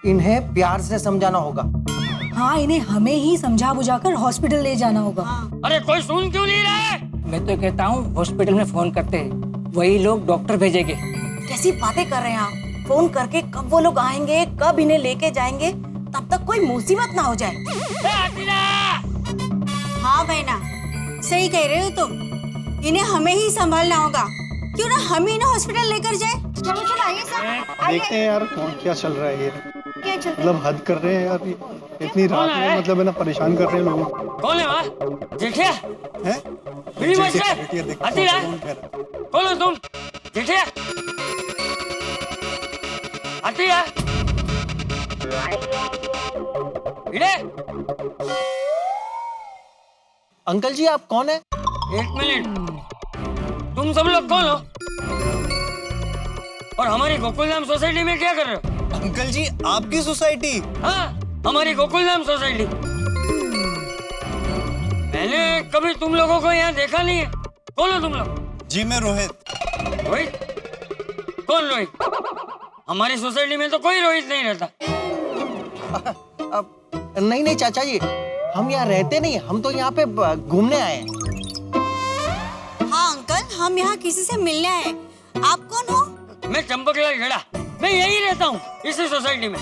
इन्हें प्यार से समझाना होगा। हाँ, इन्हें हमें ही समझा बुझाकर हॉस्पिटल ले जाना होगा। अरे कोई सुन क्यों नहीं रहा है? मैं तो कहता हूँ हॉस्पिटल में फोन करते हैं, वही लोग डॉक्टर भेजेंगे। कैसी बातें कर रहे हैं आप? फोन करके कब वो लोग आएंगे, कब इन्हें लेके जाएंगे, तब तक कोई मुसीबत ना हो जाए। हाँ बहना, सही कह रहे हो तुम। इन्हें हमें ही संभालना होगा। क्यों ना हम ही इन्हें हॉस्पिटल लेकर जाए। चलो चलो आइए सर। देखते हैं यार कौन क्या चल रहा है ये। क्या चल मतलब हद कर रहे हैं यार ये। इतनी रात में मतलब है ना परेशान कर रहे हैं लोगों को। कौन है वहाँ? जेठिया? हैं? बीड़ी मस्त है? जेठिया देखो आती रहा? कौन कह रहा है। कौन हो तुम? जेठिया? आती रहा? भिड़े? अंकल जी आप कौन है? एक मिनट, तुम सब लोग कौन हो? और हमारी गोकुलधाम सोसाइटी में क्या कर रहे हो? अंकल जी आपकी सोसाइटी? हाँ, हमारी गोकुलधाम सोसाइटी। मैंने कभी तुम लोगों को यहाँ देखा नहीं है। कौन हो तुम लोग? जी मैं रोहित। रोहित? कौन रोहित? हमारी सोसाइटी में तो कोई रोहित नहीं रहता। नहीं चाचा जी, हम यहाँ रहते नहीं, हम तो यहाँ पे घूमने आए हैं। हाँ अंकल, हम यहाँ किसी से मिलने आए। आप कौन हो? मैं चंपकलाल गड़ा, मैं यही रहता हूँ इसी सोसाइटी में।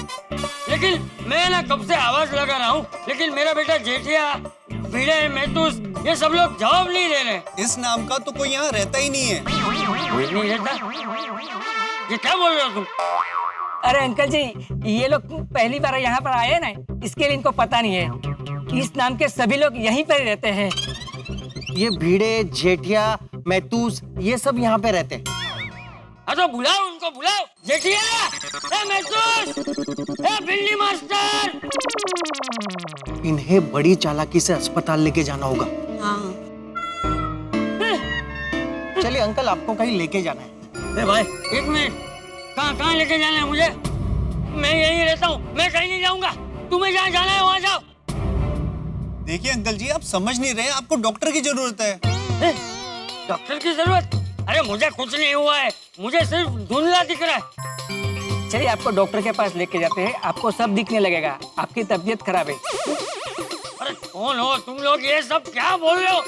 लेकिन मैं ना कब से आवाज लगा रहा हूँ, लेकिन मेरा बेटा जेठिया, भिड़े, मैतूस, ये सब लोग जवाब नहीं दे रहे। इस नाम का तो कोई यहाँ रहता ही नहीं है। कोई नहीं रहता? ये क्या बोल रहे हो तुम? अरे अंकल जी, ये लोग पहली बार यहाँ पर आए ना, इसके लिए इनको पता नहीं है। इस नाम के सभी लोग यहीं पर ही रहते हैं। ये भीड़े, जेठिया, मैतूस, ये सब यहाँ पे रहते हैं। तो बुलाओ उनको, बुलाओ। जेठिया, ए मैतूस, ए बिल्ली मास्टर। इन्हें बड़ी चालाकी से अस्पताल लेके जाना होगा। हाँ। चलिए अंकल, आपको कहीं लेके जाना है। ए भाई, एक मिनट, कहाँ लेके जाना है मुझे? मैं यहीं रहता हूँ, मैं कहीं नहीं जाऊंगा। तुम्हें जहाँ जाना है वहाँ जाओ। देखिए अंकल जी आप समझ नहीं रहे, आपको डॉक्टर की जरूरत है। डॉक्टर की जरूरत? अरे मुझे कुछ नहीं हुआ है, मुझे सिर्फ धुंधला दिख रहा है। चलिए आपको डॉक्टर के पास लेके जाते हैं, आपको सब दिखने लगेगा। आपकी तबीयत खराब है। अरे कौन हो तुम लोग? ये सब क्या बोल रहे हो?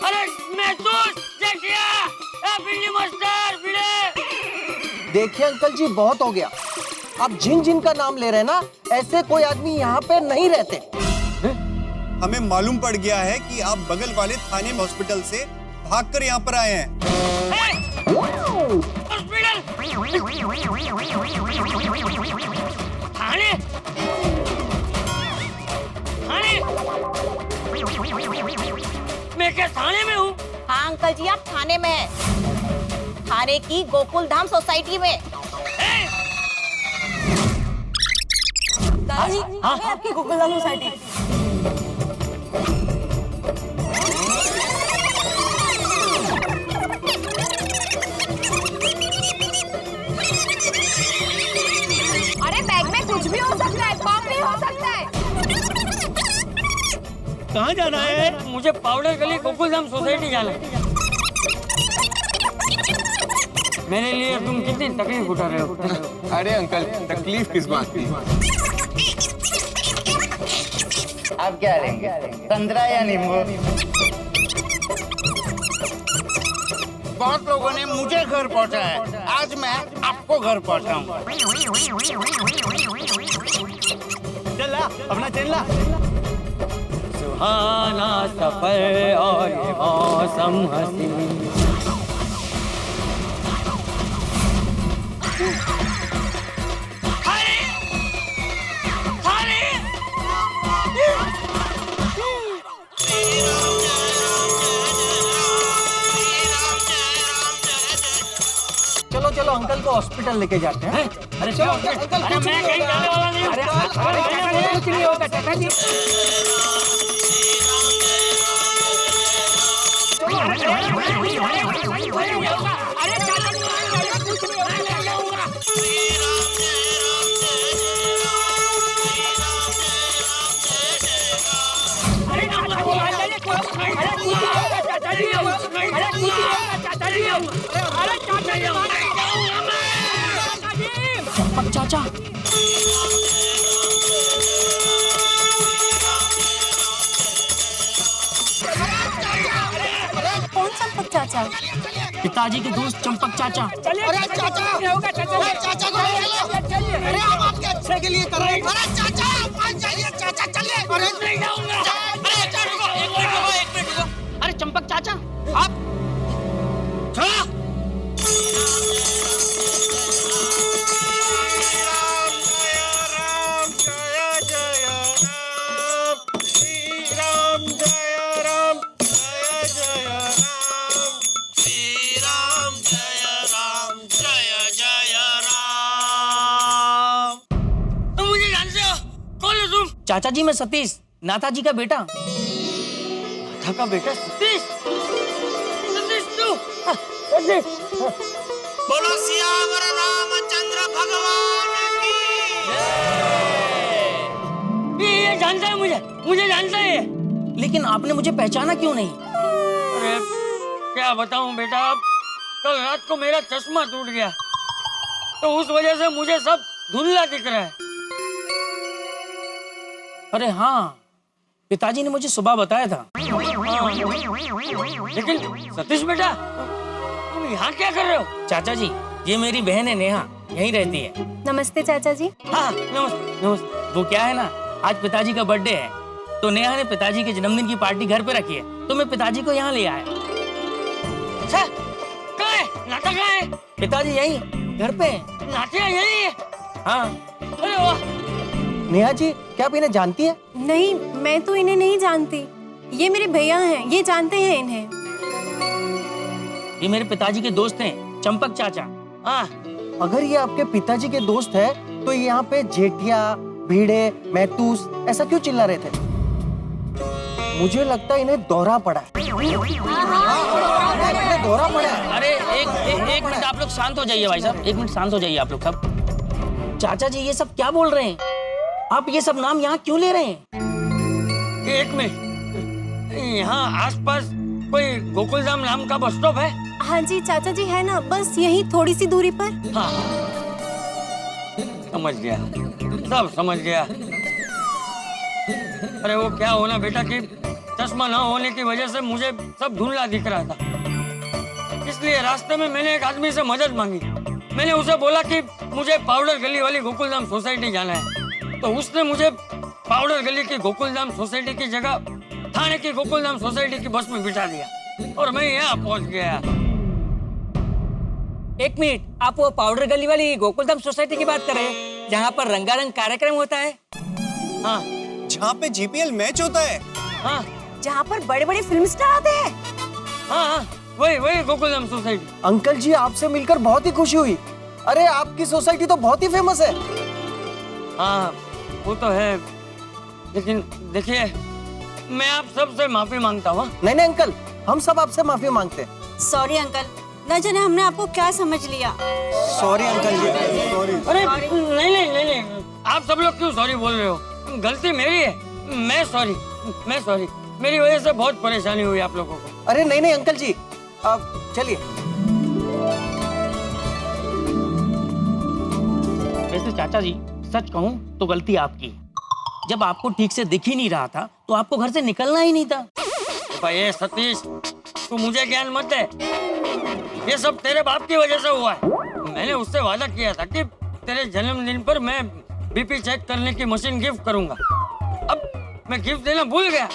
अरे मैतूस, जेठिया, ए बिल्ली मास्टर, भिड़े। देखिए अंकल जी, बहुत हो गया। आप जिन का नाम ले रहे हैं ना, ऐसे कोई आदमी यहाँ पे नहीं रहते। हमें मालूम पड़ गया है कि आप बगल वाले थाने में हॉस्पिटल से भागकर यहाँ पर आए हैं। हॉस्पिटल? थाने? थाने? मैं क्या थाने में हूँ? हाँ अंकल जी आप थाने में हैं। थाने की गोकुलधाम सोसाइटी में। दादाजी, हमें आपकी गोकुलधाम सोसाइटी। अरे बैग में कुछ भी हो सकता है, बम भी हो सकता है। कहाँ जाना है? मुझे पाउडर गली गोकुलधाम सोसाइटी जाना है। मेरे लिए तुम कितनी तकलीफ उठा रहे हो? अरे अंकल, तकलीफ किस बात की? आप क्या लेंगे, संतरा या नींबू? बहुत लोगों ने मुझे घर पहुंचा है, आज मैं आपको घर पहुंचाऊंगा। चल अपना चल ला। सुहाना सफर और ये मौसम हसीन। चलो अंकल को हॉस्पिटल लेके जाते हैं। अरे चलो अंकल, अरे मैं कहीं जाने वाला नहीं हूँ। अरे कुछ नहीं होगा चाचा जी। चाचा चाचा। कौन चंपक चाचा? पिताजी के दोस्त चंपक चाचा। अरे चाचा, होगा चाचा। अरे चाचा को ले लो। अरे हम आपके अच्छे के लिए कर रहे हैं। अरे चाचा, आप मान जाइए चाचा, चलिए। अरे नहीं जाऊंगा। अरे चाचा रुको, एक मिनट रुको। अरे चंपक चाचा, आप छोड़ो। तुम मुझे जानते हो? कौन हो तुम? चाचा जी मैं सतीश, नाथा जी का बेटा। नाथा का बेटा सतीश? सतीश तू? सतीश? बोलो सियावर रामचंद्र भगवान की। ये जानता है मुझे जानता है ये। लेकिन आपने मुझे पहचाना क्यों नहीं? अरे क्या बताऊं बेटा, कल रात को मेरा चश्मा टूट गया तो उस वजह से मुझे सब धुंधला दिख रहा है। अरे हाँ, पिताजी ने मुझे सुबह बताया था। लेकिन सतीश बेटा, तुम यहाँ क्या कर रहे हो? चाचा जी, ये मेरी बहन है नेहा, यहीं रहती है। नमस्ते चाचा जी। हाँ नमस्ते नमस्ते। वो क्या है ना, आज पिताजी का बर्थडे है तो नेहा ने पिताजी के जन्मदिन की पार्टी घर पे रखी है तो मैं पिताजी को यहाँ ले आया। अच्छा, कहाँ है नाथा? कहाँ है? पिताजी यहीं घर पे हैं। नाथिया यही है? हाँ। अरे वाह। नेहा जी, क्या आप इन्हें जानती है? नहीं, मैं तो इन्हें नहीं जानती। ये मेरे भैया हैं, ये जानते हैं इन्हें। ये मेरे पिताजी के दोस्त हैं, चंपक चाचा। हाँ, अगर ये आपके पिताजी के दोस्त है तो ये यहाँ पे जेठिया, भीड़े, मैतूस ऐसा क्यों चिल्ला रहे थे? मुझे लगता है इन्हें दौरा पड़ा है। इन्हें दौरा पड़ा है। अरे एक मिनट आप लोग शांत हो जाइए भाई साहब, एक मिनट शांत हो जाइए आप लोग सब। चाचा जी ये सब क्या बोल रहे हैं? आप ये सब नाम यहाँ क्यों ले रहे हैं? एक मिनट, यहाँ आसपास कोई गोकुलधाम नाम का बस स्टॉप है? हाँ जी चाचा जी, है ना, बस यहीं थोड़ी सी दूरी पर। हाँ, समझ गया, सब समझ गया। अरे वो क्या होना बेटा कि चश्मा ना होने की वजह से मुझे सब धुंधला दिख रहा था, इसलिए रास्ते में मैंने एक आदमी से मदद मांगी। मैंने उसे बोला कि मुझे पाउडर गली वाली गोकुलधाम सोसाइटी जाना है, तो उसने मुझे पाउडर गली की गोकुलधाम सोसाइटी की जगह थाने की गोकुलधाम सोसाइटी की बस में बिठा दिया और मैं यहाँ पहुँच गया। एक मिनट, आप वो पाउडर गली वाली गोकुलधाम सोसाइटी की बात कर रहे हैं जहाँ पर रंगारंग कार्यक्रम होता है? हाँ जहाँ पे जीपीएल मैच होता है। हाँ जहाँ पर बड़े बड़े फिल्म स्टार आते हैं। हाँ हाँ, वही गोकुलधाम सोसाइटी। अंकल जी, आपसे मिलकर बहुत ही खुशी हुई। अरे आपकी सोसाइटी तो बहुत ही फेमस है। हाँ वो तो है, लेकिन देखिए मैं आप सबसे माफी मांगता हूँ। नहीं नहीं अंकल, हम सब आपसे माफी मांगते हैं। सॉरी अंकल, न जाने हमने आपको क्या समझ लिया। सॉरी अंकल जी, सॉरी। अरे नहीं, आप सब लोग क्यों सॉरी बोल रहे हो? गलती मेरी है, मैं सॉरी। मेरी वजह से बहुत परेशानी हुई आप लोगों को। अरे नहीं अंकल जी, आप चलिए। वैसे चाचा जी सच कहूँ तो गलती आपकी। जब आपको ठीक से दिख ही नहीं रहा था तो आपको घर से निकलना ही नहीं था। भाई सतीश, तू मुझे ज्ञान मत दे, ये सब तेरे बाप की वजह से हुआ है। मैंने उससे वादा किया था कि तेरे जन्मदिन पर मैं बीपी चेक करने की मशीन गिफ्ट करूंगा। अब मैं गिफ्ट देना भूल गया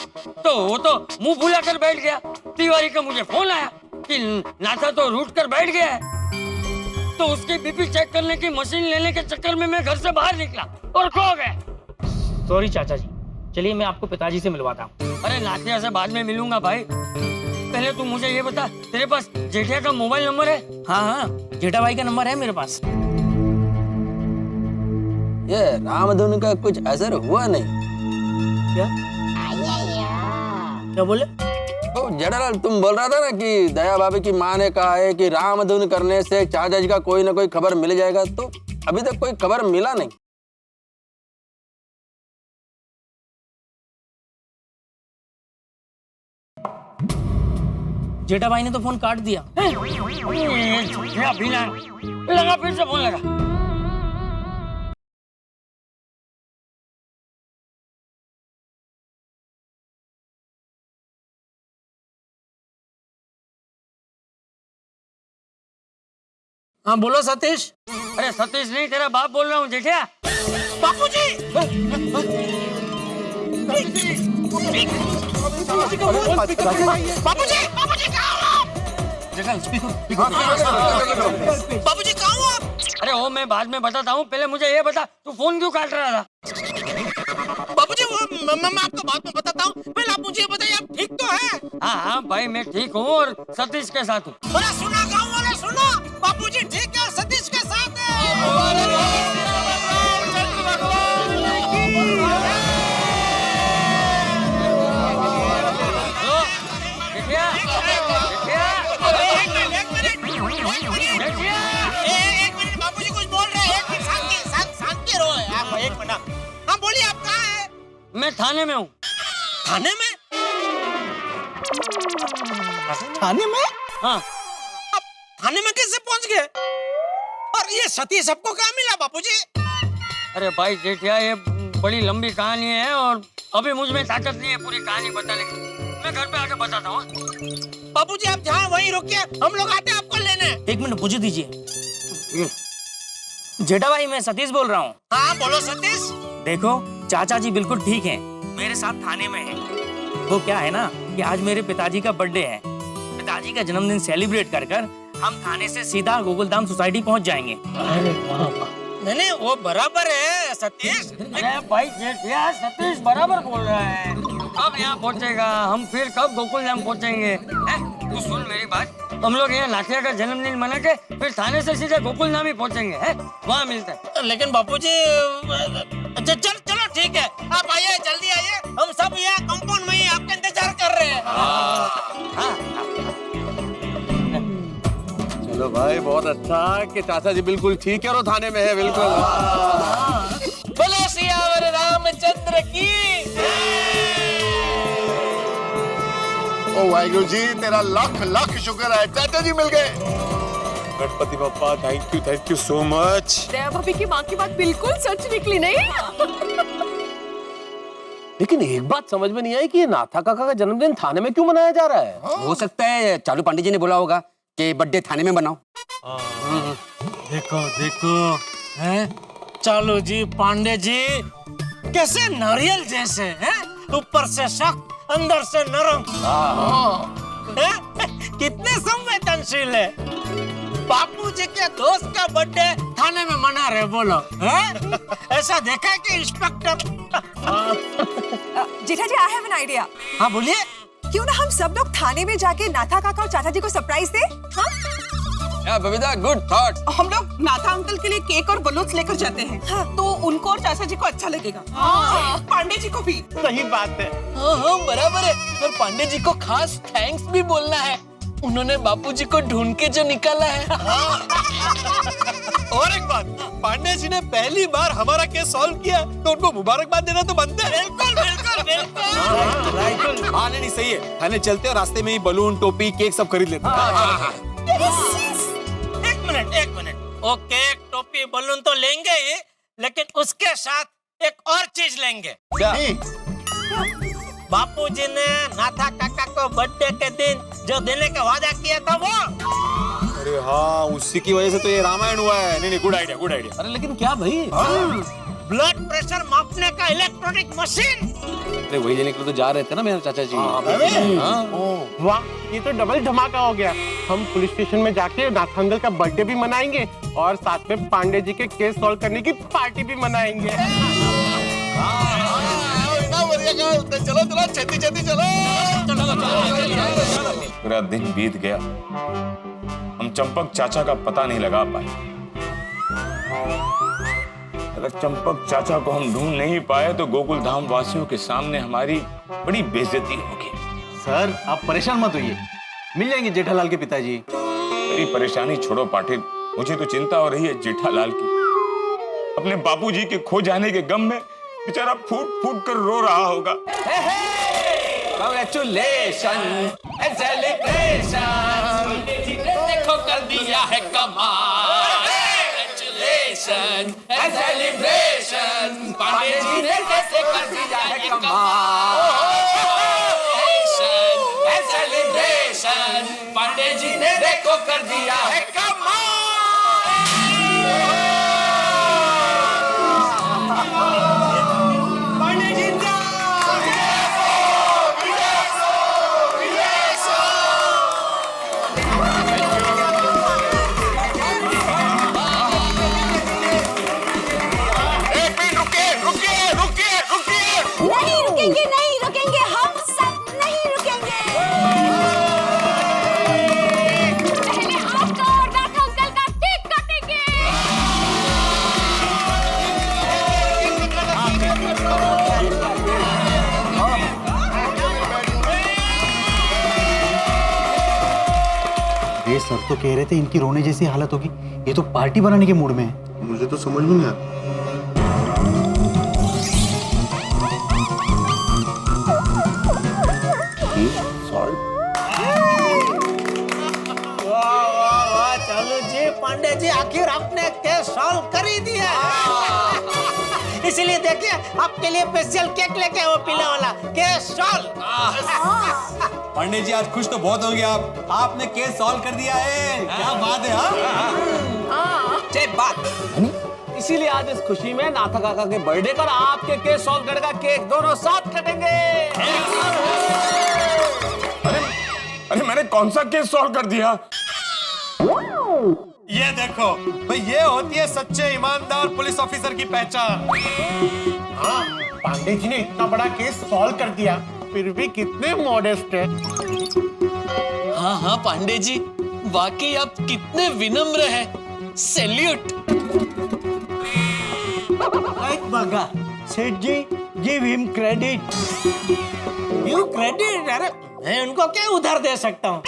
तो वो तो मुंह फुला कर बैठ गया। तिवारी का मुझे फोन आया कि नाथा तो रूठ कर बैठ गया है, तो उसकी बीपी चेक करने की मशीन लेने के चक्कर में मैं घर से बाहर निकला और खो गया। सॉरी चाचा जी, चलिए मैं आपको पिताजी से मिलवाता हूँ। अरे नाथिया से बाद में मिलूंगा भाई, पहले तू मुझे ये बता, तेरे पास जेठिया का मोबाइल नंबर है? हाँ, जेठा भाई का नंबर है मेरे पास। ये रामधुन का कुछ असर हुआ नहीं? क्या बोले? तो जनरल तुम बोल रहा था ना कि दया भाभी की माँ ने कहा है कि रामधुन करने से चाचा जी का कोई ना कोई खबर मिल जाएगा, तो अभी तक कोई खबर मिला नहीं। जेठा भाई ने तो फोन काट दिया। लगा, फिर से फोन लगा। हाँ बोलो सतीश। अरे सतीश नहीं, तेरा बाप बोल रहा हूँ जेठिया। बापूजी बापूजी बापूजी कहाँ हो आप? बापूजी कहाँ हो आप? अरे वो मैं बाद में बताता हूँ, पहले मुझे ये बता तू फोन क्यों काट रहा था? बापूजी वो मैं आपको बाद में बताता हूँ, पहले आप मुझे ये बताइए आप ठीक तो हैं? हाँ हाँ भाई मैं ठीक हूँ और सतीश के साथ हूँ। अरे सुना गाँव वाले सुनो, बापूजी ठीक है और सतीश के साथ है। जेठिया, जेठिया, एक मिनट बापूजी कुछ बोल रहे हैं, एक मिनट शांति रहो आप, एक मिनट। हाँ बोलिए आप कहाँ हैं? मैं थाने में हूँ। थाने में? थाने में? हाँ आप थाने में कैसे पहुंच गए? और ये सतीश आपको कहाँ मिला बापूजी? अरे भाई जेठिया ये बड़ी लंबी कहानी है और अभी मुझ में ताकत नहीं है पूरी कहानी बताने की। मैं घर पे आके बताता हूँ। बापूजी आप जहाँ वहीं रुकिए, हम लोग आते हैं आपको लेने। एक मिनट पूछ दीजिए। जेठा भाई मैं सतीश बोल रहा हूँ। हाँ बोलो सतीश। देखो चाचा जी बिल्कुल ठीक हैं, मेरे साथ थाने में हैं। वो क्या है ना कि आज मेरे पिताजी का बर्थडे है, पिताजी का जन्मदिन सेलिब्रेट कर हम थाने से सीधा गोकुलधाम सोसाइटी पहुंच जाएंगे। नहीं वो बराबर है सतीश। अरे भाई जेठिया सतीश बराबर बोल रहा है। कब यहाँ पहुँचेगा, हम फिर कब गोकुलधाम पहुँचेंगे? तू सुन मेरी बात, हम लोग यहाँ नाथिया का जन्मदिन मना के फिर थाने से सीधे गोकुलधाम ही पहुँचेंगे, वहाँ मिलते हैं। लेकिन बापूजी चलो ठीक है, आप आइए जल्दी आइए, हम सब यहाँ कंपाउंड में ही आपका इंतजार कर रहे हैं। चलो भाई बहुत अच्छा कि चाचा जी बिल्कुल ठीक है और थाने में है बिल्कुल। बोलो सियावर रामचंद्र की। ओ वाहिगुरु जी तेरा लाख लाख शुक्र है, चाचा जी मिल गए। Ganpati Bappa thank you so much. Daya भाभी की माँ की बात बिल्कुल सच निकली नहीं। लेकिन एक बात समझ में नहीं आई कि ये नाथा काका का जन्मदिन थाने में क्यों मनाया जा रहा है? हो सकता है चालू पांडे जी ने बोला होगा कि बर्थडे थाने में बनाओ। देखो हैं चालू जी पांडे जी कैसे नारियल जैसे हैं, ऊपर से सख्त अंदर से नरम। कितने संवेदनशील है। बापू जी के दोस्त का बर्थडे थाने में मना रहे बोलो हैं? ऐसा देखा है कि inspector. Jetha ji I have an idea. हाँ बोलिए। क्यों ना हम सब लोग थाने में जाके नाथा काका और चाचा जी को सरप्राइज दे? हाँ? Babita good thought. हम लोग नाथा अंकल के लिए केक और बलून्स लेकर जाते हैं। हाँ। तो उनको और चाचा जी को अच्छा लगेगा। पांडे जी को भी। सही बात है। हाँ बराबर है। और पांडे जी को खास थैंक्स भी बोलना है, उन्होंने बापूजी को ढूंढ के जो निकाला है। और एक बात, पांडे जी ने पहली बार हमारा केस सॉल्व किया तो उनको मुबारकबाद देना तो बनता है। बिल्कुल बिल्कुल बिल्कुल। हाँ नहीं सही है, थाने चलते और रास्ते में ही बलून टोपी केक सब खरीद लेते हैं। एक मिनट वो केक टोपी बलून तो लेंगे ही, लेकिन उसके साथ एक और चीज लेंगे। बापूजी ने नाथा काका को बर्थडे के दिन जो देने का वादा किया था वो। अरे हाँ उसी की वजह से तो ये रामायण हुआ है। नहीं गुड आइडिया गुड आइडिया। अरे लेकिन क्या भाई? ब्लड प्रेशर मापने का इलेक्ट्रॉनिक मशीन। अरे वही लेने के लिए तो जा रहे थे ना मेरे चाचा जी। वाह ये तो डबल धमाका हो गया। हम पुलिस स्टेशन में जाके नाथा अंकल का बर्थडे भी मनाएंगे और साथ में पांडे जी के केस सॉल्व करने की पार्टी भी मनाएंगे। चलो चलो छेती छेती चलो। पूरा दिन बीत गया, हम चंपक चाचा का पता नहीं लगा पाए। अगर चंपक चाचा को हम ढूंढ नहीं पाए तो गोकुल धाम वासियों के सामने हमारी बड़ी बेइज्जती होगी। सर आप परेशान मत होइए, मिल जाएंगे जेठालाल के पिताजी। मेरी परेशानी छोड़ो पाटिल, मुझे तो चिंता हो रही है जेठालाल की। अपने बापूजी के खो जाने के गम में बेचारा फूट फूट कर रो रहा होगा। Congratulations and celebration, देखो कर दिया है कमाल। Congratulations and celebration, Pandey ji ने कैसे कर दिया है कमाल। Congratulations and celebration, Pandey ji ने देखो कर दिया है कमाल। अरे सर तो कह रहे थे इनकी रोने जैसी हालत होगी, ये तो पार्टी बनाने के मूड में है। मुझे तो समझ में नहीं आता। चलो जी पांडे जी, आखिर आपने केस सॉल्व कर ही दिया। इसीलिए देखिए आपके लिए स्पेशल केक लेके वो पीले वाला केस सॉल्व। पांडे जी आज खुश तो बहुत हो गया आपने केस सॉल्व कर दिया है। क्या बात है। हाँ बात, इसीलिए आज इस खुशी में नाथा काका के बर्थडे पर आपके केस सॉल्व करने का केक दोनों साथ कटेंगे। अरे मैंने कौन सा केस सॉल्व कर दिया? ये देखो भाई, ये होती है सच्चे ईमानदार पुलिस ऑफिसर की पहचान। हाँ, पांडे जी ने इतना बड़ा केस सॉल्व कर दिया, फिर भी कितने मॉडेस्ट है। हाँ हाँ पांडे जी, वाकई आप कितने विनम्र हैं। सैल्यूट। बगा सेठ जी, give him credit. You credit? अरे मैं उनको क्या उधार दे सकता हूँ?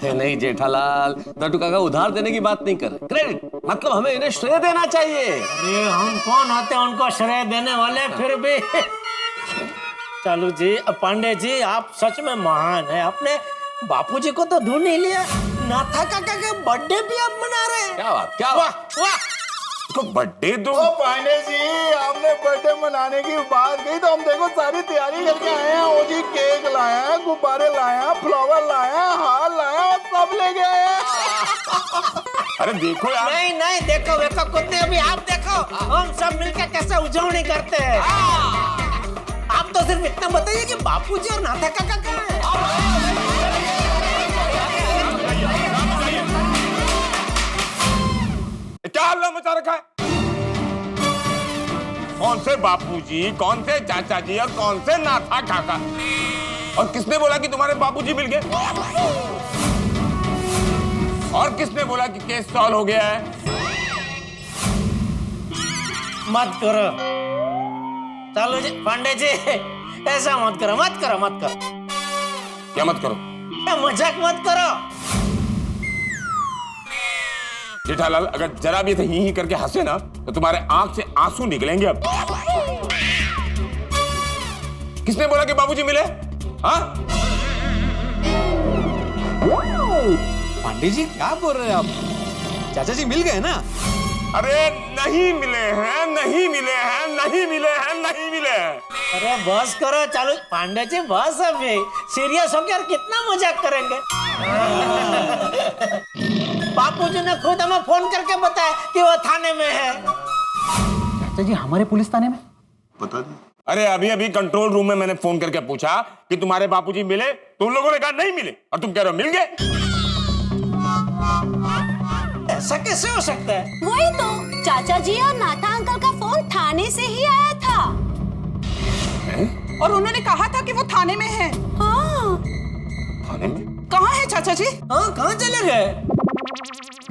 नहीं जेठालाल, नटू काका उधार देने की बात नहीं कर रहे, क्रेडिट मतलब हमें इन्हें श्रेय देना चाहिए। अरे हम कौन होते हैं उनको श्रेय देने वाले? फिर भी चलो जी, पांडे जी आप सच में महान है। अपने बापूजी को तो ढूंढ ही लिया, नाथा काका का बर्थडे भी आप मना रहे हैं। क्या बात, क्या वाह वाह। तो बर्थडे तो पांडे जी, आपने बर्थडे मनाने की बात कही तो हम देखो सारी तैयारी करके आए हैं। वो जी केक लाए हैं, गुब्बारे लाए हैं, फ्लावर लाए हैं, हार लाए हैं, सब लेके आए हैं। अरे देखो यार। नहीं नहीं, देखो देखो कुत्ते, अभी आप देखो हम सब मिलकर कैसे उजवनी करते हैं। आप तो सिर्फ इतना बताइए कि बापूजी और नाथा काका कहाँ हैं? क्या हल्ला मचा रखा है? कौन से बापूजी, कौन से चाचा जी और कौन से नाथा काका? और किसने बोला कि तुम्हारे बापूजी मिल गए? और किसने बोला कि केस सॉल्व हो गया है? मत करो, चलो जी पांडे जी, ऐसा मत करो, मत करो, मत करो। क्या मत करो? मजाक मत करो। जेठालाल, अगर जरा भी ही करके हंसे ना तो तुम्हारे आंख से आंसू निकलेंगे। अब किसने बोला कि बाबूजी मिले? हाँ? पांडे जी क्या बोल रहे हैं आप? चाचा जी मिल गए ना? अरे नहीं मिले हैं, नहीं मिले हैं, नहीं मिले हैं, नहीं मिले हैं। अरे बस करो, चलो पांडे जी बस, अभी सीरियस होकर कितना मजाक करेंगे। बापूजी ने खुद हमें फोन करके बताया कि वो थाने में है। चाचा जी हमारे पुलिस थाने में? बता नहीं। अरे अभी अभी कंट्रोल रूम में मैंने फोन करके पूछा कि तुम्हारे बापूजी मिले, तुम लोगों ने कहा नहीं मिले, और तुम कह रहे हो मिल गए। ऐसा कैसे हो सकता है? वही तो, चाचा जी और नाथा अंकल का फोन थाने से ही आया था। और उन्होंने कहा था कि वो थाने में है। हाँ। थाने में? कहाँ है चाचा जी? हाँ, कहाँ चले गए?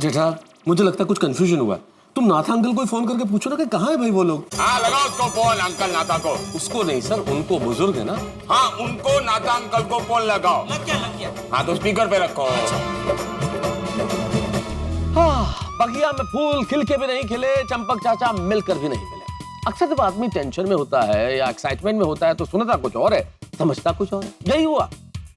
जेठा, मुझे लगता है कुछ कंफ्यूजन हुआ। तुम नाथा अंकल को फोन करके पूछो ना कि कहाँ है भाई वो लोग। हाँ लगाओ उसको फोन, अंकल नाथा को। उसको नहीं सर, उनको, बुजुर्ग है ना। हाँ उनको, नाथा अंकल को फोन लगाओ। लग गया। हाँ तो स्पीकर पे रखो। बगिया में फूल खिल के भी नहीं खिले, चंपक चाचा मिलकर भी नहीं मिले। अक्सर जब आदमी टेंशन में होता है या एक्साइटमेंट में होता है तो सुनता कुछ और है, समझता कुछ और है। यही हुआ,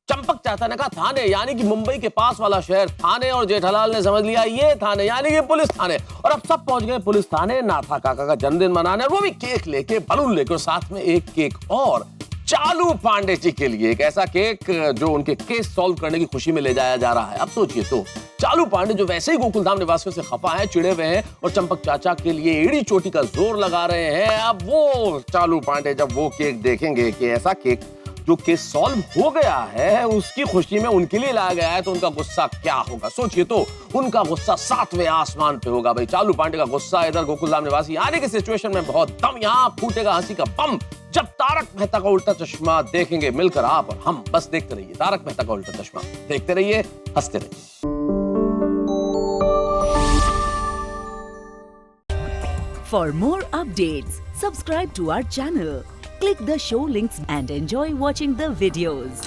चंपक चाचा ने कहा थाने, यानी कि मुंबई के पास वाला शहर थाने, और जेठालाल ने समझ लिया ये थाने यानी कि पुलिस थाने। और अब सब पहुंच गए पुलिस थाने नाथा काका का जन्मदिन मनाने, और वो भी केक लेके, बलून लेकर, साथ में एक केक और चालू पांडे जी के लिए, एक ऐसा केक जो उनके केस सॉल्व करने की खुशी में ले जाया जा रहा है। अब सोचिए तो, चालू पांडे जो वैसे ही गोकुलधाम निवासियों से खफा है, चिड़े हुए हैं और चंपक चाचा के लिए एड़ी चोटी का जोर लगा रहे हैं, अब वो चालू पांडे जब वो केक देखेंगे कि ऐसा केक जो केस सॉल्व हो गया है उसकी खुशी में उनके लिए लाया गया है, तो उनका गुस्सा क्या होगा? सोचिए तो, उनका गुस्सा 7वें आसमान पे होगा। भाई चालू पांडे का गुस्सा, इधर गोकुलधाम निवासी आने की सिचुएशन में बहुत दम, यहाँ फूटेगा हंसी का बम जब तारक मेहता का उल्टा चश्मा देखेंगे मिलकर आप और हम। बस देखते रहिए तारक मेहता का उल्टा चश्मा, देखते रहिए, हंसते रहिए। For more updates, subscribe to our channel, click the show links and enjoy watching the videos.